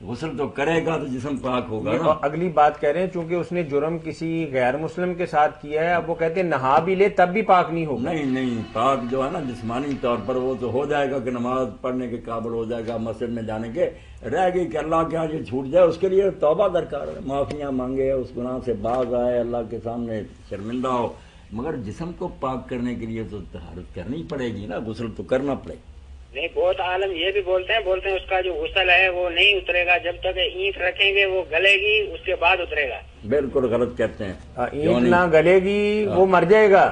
غسل تو کرے گا تو جسم پاک ہوگا نا. اور اگلی بات کہہ رہے ہیں چونکہ اس نے جرم کسی غیر مسلم کے ساتھ کیا ہے، اب وہ کہتے ہیں نہا بھی لے تب بھی پاک نہیں ہوگا. نہیں پاک جو ہے نا جسمانی طور پر وہ تو ہو جائے گا کہ نماز پڑھنے کے قابل ہو جائے گا، مسجد میں جانے کے رہ گئی کہ اللہ کے ہاں جو چھوٹ جائے اس کے لیے توبہ درکار ہے، معافیاں مانگے، اس گناہ سے باز آئے، اللہ کے سامنے شرمندہ ہو. مگر جسم کو پاک کرنے کے لیے تو طہارت کرنی پڑے گی نا، غسل تو کرنا پڑے گا. نہیں، بہت عالم یہ بھی بولتے ہیں اس کا جو غسل ہے وہ نہیں اترے گا جب تک اینٹ رکھیں گے، وہ گلے گی اس کے بعد اترے گا. بالکل غلط کہتے ہیں. اینٹ نہ گلے گی وہ مر جائے گا.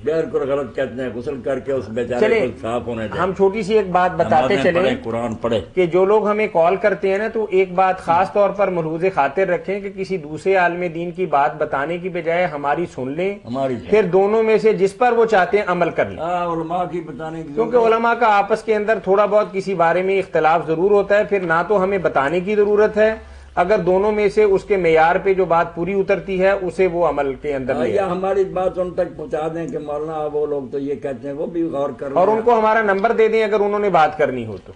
بالکل غلط کہتے ہیں. غسل کر کے اس بیچارے کو صاف ہونے دیں. ہم چھوٹی سی ایک بات بتاتے چلیں، قرآن پڑھے کہ جو لوگ ہمیں کال کرتے ہیں نا تو ایک بات خاص طور پر ملحوظ خاطر رکھیں کہ کسی دوسرے عالم دین کی بات بتانے کی بجائے ہماری سن لیں، پھر دونوں میں سے جس پر وہ چاہتے ہیں عمل کر لیں. علماء کی بتانے کی، کیونکہ علماء کا آپس کے اندر تھوڑا بہت کسی بارے میں اختلاف ضرور ہوتا ہے، پھر نہ تو ہمیں بتانے کی ضرورت ہے، اگر دونوں میں سے اس کے معیار پہ جو بات پوری اترتی ہے اسے وہ عمل کے اندر لے یا ہماری بات ان تک پہنچا دیں کہ مولانا وہ لوگ تو یہ کہتے ہیں، وہ بھی غور کر لیں اور ان کو ہمارا نمبر دے دیں اگر انہوں نے بات کرنی ہو تو.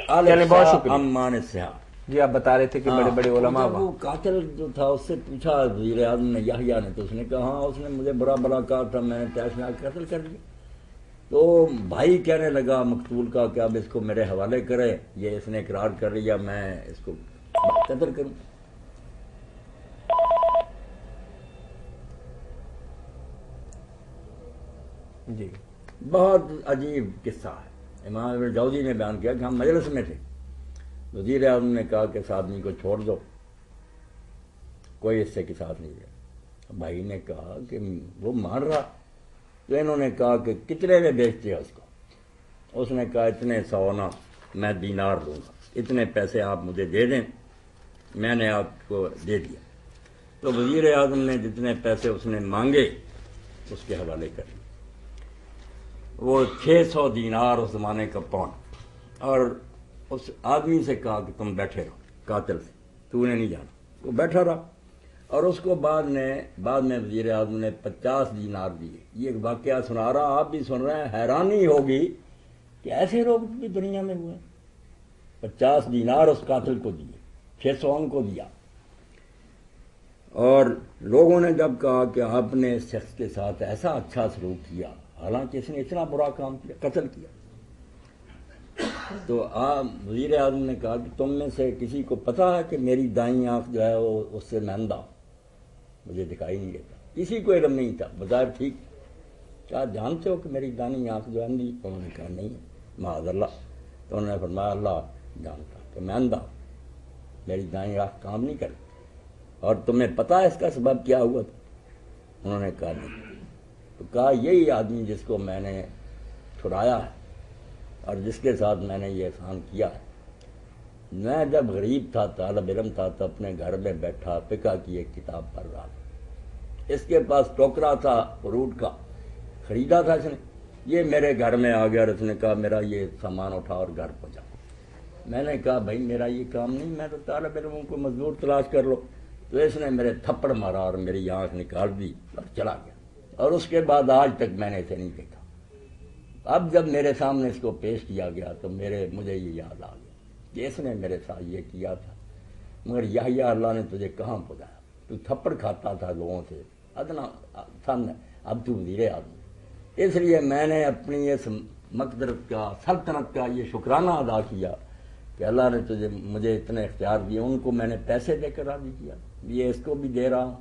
چلیں، بہت شکریہ. امان صحا جی آپ بتا رہے تھے کہ بڑے بڑے علماء وہ قاتل جو تھا اس سے پوچھا وزیر اعظم نے یحییٰ نے، تو اس نے کہا ہاں اس نے مجھے برا کہا تھا، میں نے تیش میں قتل کر دیا. تو بھائی کہنے لگا مقتول کا کہ اب اس کو میرے حوالے کرے، یہ اس نے اقرار کر لیا، میں اس کو قتل کروں. جی بہت عجیب قصہ ہے. امام ابن جوزی نے بیان کیا کہ ہم مجلس میں تھے، وزیر اعظم نے کہا کہ اس آدمی کو چھوڑ دو، کوئی اس سے کے ساتھ نہیں گیا. بھائی نے کہا کہ وہ مان رہا، تو انہوں نے کہا کہ کتنے میں بیچتے اس کو؟ اس نے کہا اتنے سونا میں دینار دوں گا، اتنے پیسے آپ مجھے دے دیں. میں نے آپ کو دے دیا. تو وزیر اعظم نے جتنے پیسے اس نے مانگے اس کے حوالے کر دیے. وہ 600 دینار اس زمانے کا پاؤنڈ، اور اس آدمی سے کہا کہ تم بیٹھے رہو، قاتل سے تو نے نہیں جانا. وہ بیٹھا رہا، اور اس کو بعد میں وزیر اعظم نے 50 دینار دیے. یہ ایک واقعہ سنا رہا، آپ بھی سن رہے ہیں، حیرانی ہوگی کہ ایسے لوگ بھی دنیا میں ہوئے. 50 دینار اس قاتل کو دیے، 600 ان کو دیا. اور لوگوں نے جب کہا کہ آپ نے اس شخص کے ساتھ ایسا اچھا سلوک کیا حالانکہ اس نے اتنا برا کام کیا، قتل کیا، تو وزیر اعظم نے کہا کہ تم میں سے کسی کو پتا ہے کہ میری دائیں آنکھ جو ہے وہ اس سے میں اندھا ہوں، مجھے دکھائی نہیں دیتا. کسی کو علم نہیں تھا، بظاہر ٹھیک. کیا جانتے ہو کہ میری دائیں آنکھ جو اندھی؟ انہوں نے کہا نہیں، معاذ اللہ. تو انہوں نے فرمایا اللہ جانتا کہ میں اندھا ہوں، میری دائیں آنکھ کام نہیں کرتی. اور تمہیں پتا ہے اس کا سبب کیا ہوا تھا؟ انہوں نے کہا نہیں. تو کہا یہی آدمی جس کو میں نے چھڑایا ہے اور جس کے ساتھ میں نے یہ احسان کیا ہے. میں جب غریب تھا، طالب علم تھا، تو اپنے گھر میں بیٹھا فقہ کی ایک کتاب پڑھ رہا تھا. اس کے پاس ٹوکرا تھا فروٹ کا، خریدا تھا اس نے. یہ میرے گھر میں آ گیا اور اس نے کہا میرا یہ سامان اٹھا اور گھر پہنچا. میں نے کہا بھائی میرا یہ کام نہیں، میں تو طالب علموں کو مزدور تلاش کر لو. تو اس نے میرے تھپڑ مارا اور میری آنکھ نکال دی اور چلا گیا. اور اس کے بعد آج تک میں نے اسے نہیں دیکھا. اب جب میرے سامنے اس کو پیش کیا گیا تو مجھے یہ یاد آ گیا کہ اس نے میرے ساتھ یہ کیا تھا. مگر یحییٰ اللہ نے تجھے کہاں پہنچایا؟ تو تھپڑ کھاتا تھا لوگوں سے، ادنا سن، اب تو وزیر اعظم. اس لیے میں نے اپنی اس مقدرت کا، سلطنت کا یہ شکرانہ ادا کیا کہ اللہ نے مجھے اتنے اختیار دیے. ان کو میں نے پیسے دے کر راضی کیا، یہ اس کو بھی دے رہا ہوں.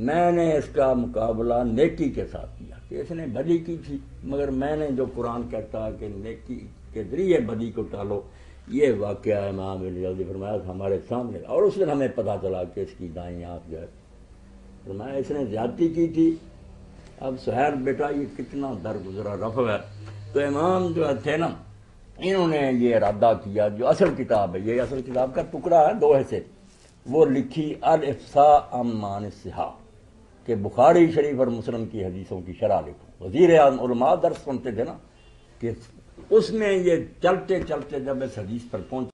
میں نے اس کا مقابلہ نیکی کے ساتھ کیا کہ اس نے بدی کی تھی، مگر میں نے جو قرآن کہتا ہے کہ نیکی کے ذریعے بدی کو ٹالو، یہ واقعہ ہے امام ابن جوزی فرمایا ہمارے سامنے. اور اس دن ہمیں پتہ چلا کہ اس کی دائیں آنکھ جو ہے فرمایا اس نے زیادتی کی تھی. اب سہیل بیٹا یہ کتنا درگزرا رفع ہے. تو امام جو تھے نا، انہوں نے یہ ارادہ کیا، جو اصل کتاب ہے، یہ اصل کتاب کا ٹکڑا ہے 2 حصے، وہ لکھی الافصاء عن معانی الصحاح، کہ بخاری شریف اور مسلم کی حدیثوں کی شرح لکھو. وزیر اعظم علماء درس سنتے تھے نا، کہ اس میں یہ چلتے چلتے جب اس حدیث پر پہنچ